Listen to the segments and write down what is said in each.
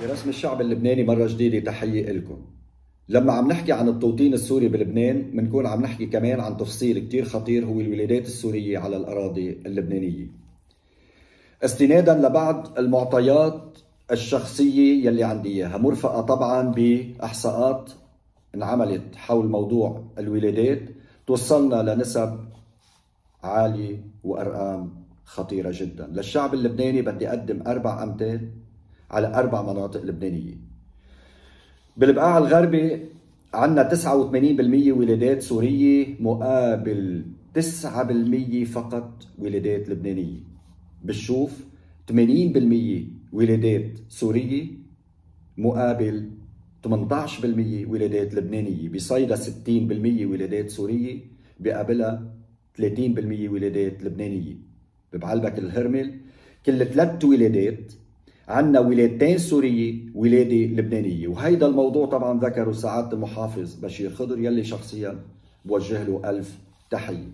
برسم الشعب اللبناني مرة جديدة تحية إلكم. لما عم نحكي عن التوطين السوري بلبنان بنكون عم نحكي كمان عن تفصيل كتير خطير هو الولادات السورية على الأراضي اللبنانية. استنادا لبعض المعطيات الشخصية يلي عندي إياها مرفقة طبعا بإحصاءات انعملت حول موضوع الولادات توصلنا لنسب عالية وأرقام خطيرة جدا. للشعب اللبناني بدي أقدم 4 أمثال على 4 مناطق لبنانية. بالبقاع الغربي عندنا 89% ولادات سورية مقابل 9% فقط ولادات لبنانية. بالشوف 80% ولادات سورية مقابل 18% ولادات لبنانية. بصيدا 60% ولادات سورية بقابلها 30% ولادات لبنانية. ببعلبك الهرمل كل 3 ولادات عندنا ولادتين سورية ولادة لبنانية. وهيدا الموضوع طبعا ذكره سعادة المحافظ بشير خضر يلي شخصيا بوجه له 1000 تحية.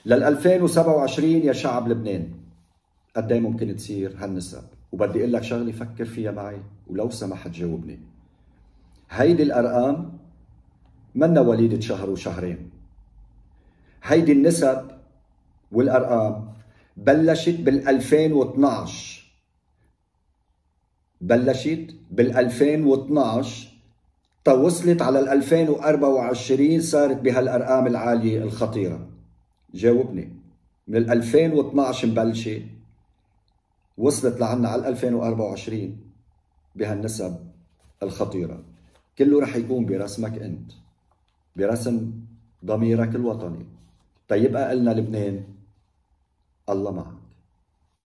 لل 2027 يا شعب لبنان قد ايه ممكن تصير هالنسب؟ وبدي اقول لك شغله فكر فيها معي ولو سمحت جاوبني. هيدي الارقام منا وليدة شهر وشهرين. هيدي النسب والارقام بلشت بال 2012. بلشت بال 2012 توصلت على ال 2024 صارت بهالارقام العاليه الخطيره. جاوبني. من ال 2012 مبلشه وصلت لعنا على 2024 بهالنسب الخطيره. كله رح يكون برسمك انت، برسم ضميرك الوطني. طيب قلنا لبنان الله معك.